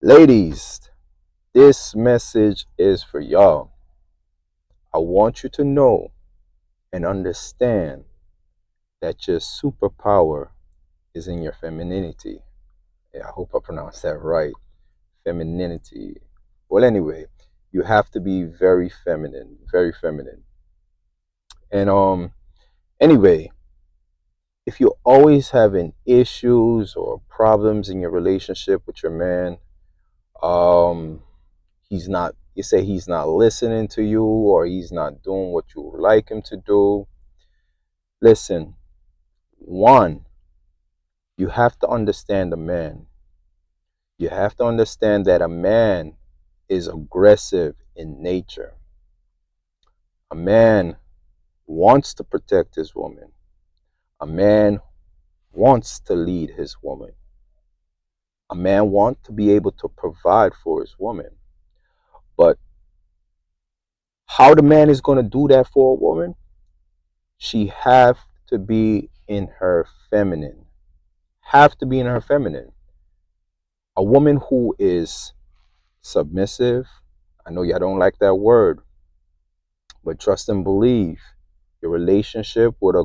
Ladies, this message is for y'all. I want you to know and understand that your superpower is in your femininity. Yeah, I hope I pronounced that right. Femininity. Well, anyway, you have to be very feminine, very feminine. And anyway, if you're always having issues or problems in your relationship with your man, um he's not, you say he's not listening to you or he's not doing what you would like him to do. Listen, one, you have to understand the man. You have to understand that a man is aggressive in nature. A man wants to protect his woman. A man wants to lead his woman. A man wants to be able to provide for his woman. But how the man is going to do that for a woman? She have to be in her feminine. Have to be in her feminine. A woman who is submissive, I know y'all don't like that word, but trust and believe, your relationship would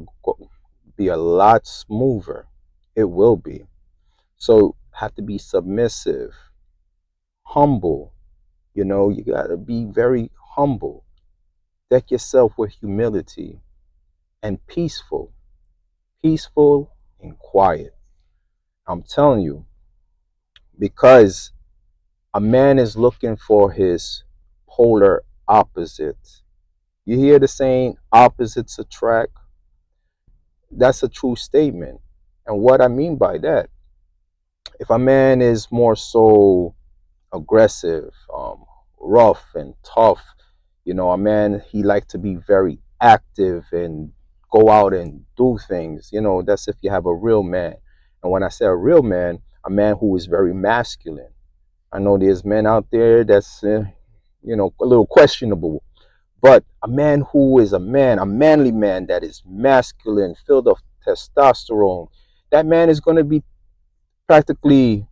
be a lot smoother. It will be. So have to be submissive, humble. You got to be very humble. Deck yourself with humility and peaceful. Peaceful and quiet. I'm telling you, because a man is looking for his polar opposite. You hear the saying, opposites attract? That's a true statement. And what I mean by that, if a man is more so aggressive, rough and tough, a man, he like to be very active and go out and do things. That's if you have a real man. And when I say a real man, a man who is very masculine. I know there's men out there that's, a little questionable. But a man who is a man, a manly man that is masculine, filled of testosterone, that man is going to be practically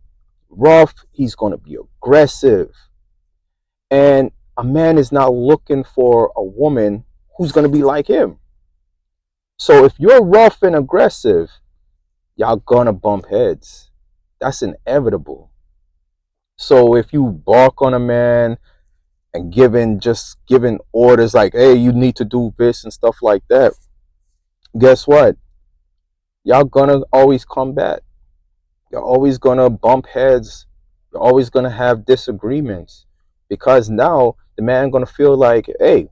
rough. He's going to be aggressive. And a man is not looking for a woman who's going to be like him. So if you're rough and aggressive, y'all going to bump heads. That's inevitable. So if you bark on a man and giving orders like, hey, you need to do this and stuff like that, guess what? Y'all gonna always combat. You're always gonna bump heads. You're always gonna have disagreements because now the man gonna feel like, hey,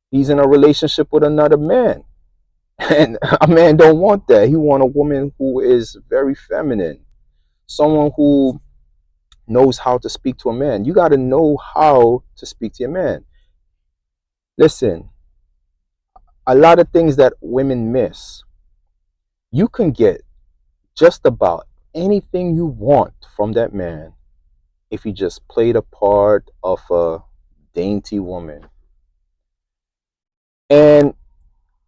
he's in a relationship with another man, and a man don't want that. He want a woman who is very feminine, someone who knows how to speak to a man. You got to know how to speak to your man. Listen, a lot of things that women miss. You can get just about anything you want from that man if you just play the part of a dainty woman. And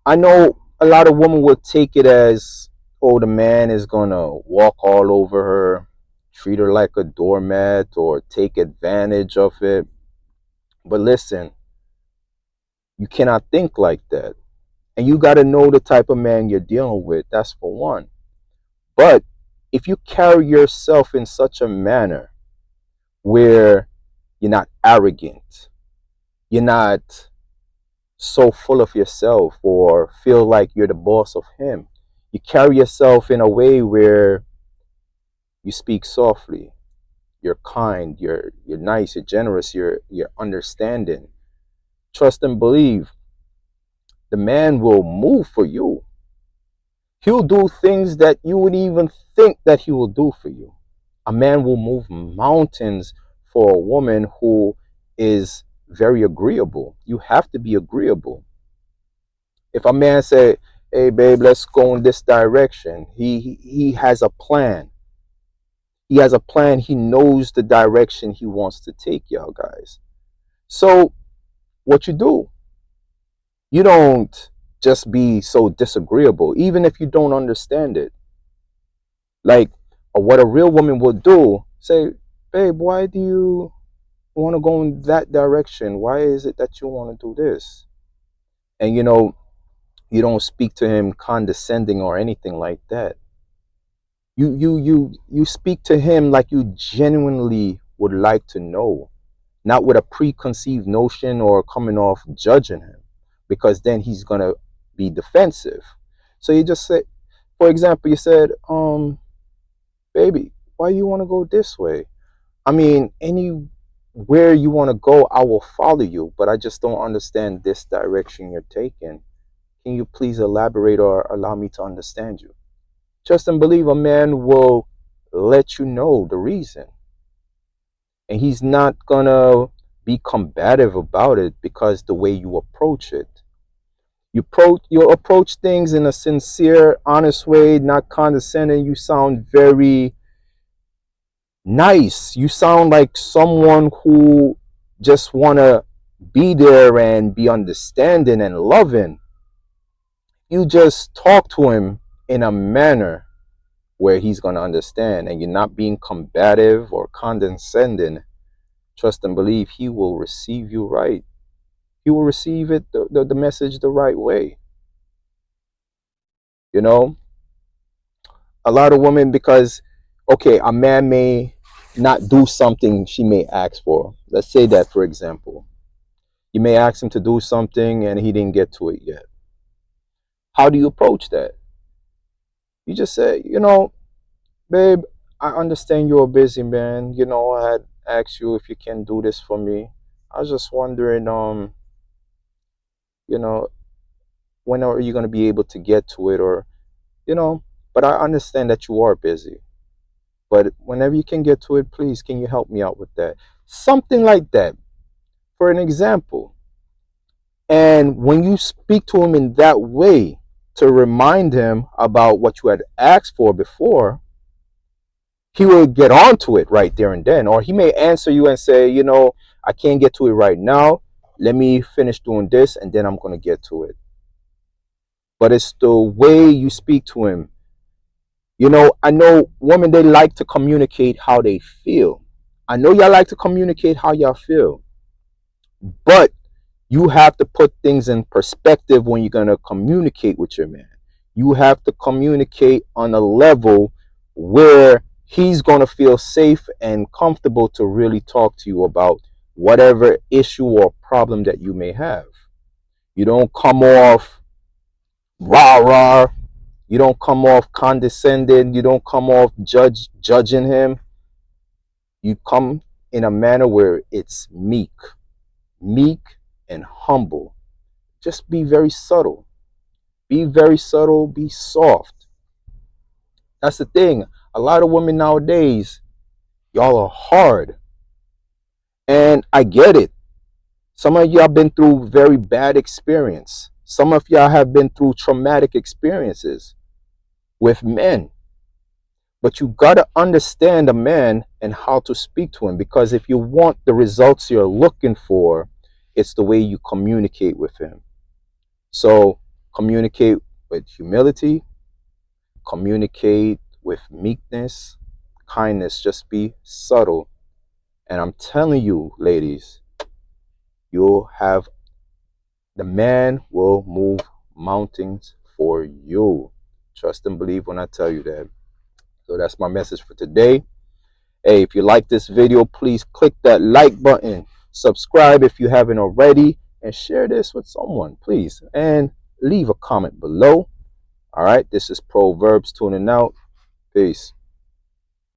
I know a lot of women will take it as, oh, the man is gonna walk all over her, treat her like a doormat, or take advantage of it. But listen, you cannot think like that. And you got to know the type of man you're dealing with. That's for one. But if you carry yourself in such a manner where you're not arrogant, you're not so full of yourself or feel like you're the boss of him, you carry yourself in a way where you speak softly, you're kind, you're nice, you're generous, you're understanding. Trust and believe, the man will move for you. He'll do things that you would even think that he will do for you. A man will move mountains for a woman who is very agreeable. You have to be agreeable. If a man say, hey babe, let's go in this direction, he has a plan. He has a plan. He knows the direction he wants to take y'all guys. So what you do, you don't just be so disagreeable, even if you don't understand it. Like, what a real woman will do, say, babe, why do you want to go in that direction? Why is it that you want to do this? And you don't speak to him condescending or anything like that. You speak to him like you genuinely would like to know, not with a preconceived notion or coming off judging him, because then he's gonna be defensive. So you just say, for example, you said, baby, why you want to go this way? I mean, anywhere you want to go, I will follow you, but I just don't understand this direction you're taking. Can you please elaborate or allow me to understand you? Trust and believe a man will let you know the reason. And he's not gonna be combative about it because the way you approach it. You approach things in a sincere, honest way, not condescending. You sound very nice. You sound like someone who just wanna be there and be understanding and loving. You just talk to him in a manner where he's going to understand, and you're not being combative or condescending. Trust and believe he will receive you right. He will receive it, the message, the right way. You know, a lot of women, because, okay, a man may not do something she may ask for. Let's say that, for example. You may ask him to do something and he didn't get to it yet. How do you approach that? You just say, babe, I understand you're a busy man. I had asked you if you can do this for me. I was just wondering, you know, when are you gonna be able to get to it, or, you know, but I understand that you are busy. But whenever you can get to it, please, can you help me out with that? Something like that, for an example. And when you speak to him in that way to remind him about what you had asked for before, he will get onto it right there and then. Or he may answer you and say, I can't get to it right now. Let me finish doing this and then I'm going to get to it. But it's the way you speak to him. I know women, they like to communicate how they feel. I know y'all like to communicate how y'all feel. But you have to put things in perspective when you're going to communicate with your man. You have to communicate on a level where he's going to feel safe and comfortable to really talk to you about whatever issue or problem that you may have. You don't come off rah rah. You don't come off condescending. You don't come off judging him. You come in a manner where it's meek and humble. Just be very subtle. Be very subtle. Be soft. That's the thing. A lot of women nowadays, y'all are hard. And I get it. Some of y'all been through very bad experience. Some of y'all have been through traumatic experiences with men. But you got to understand a man and how to speak to him, because if you want the results you're looking for, it's the way you communicate with him. So communicate with humility, communicate with meekness, kindness. Just be subtle. And I'm telling you, ladies, you'll have the man will move mountains for you. Trust and believe when I tell you that. So that's my message for today. Hey, if you like this video, please click that like button, subscribe if you haven't already, and share this with someone, please. And leave a comment below. All right, this is Pro-Verbs tuning out. Peace.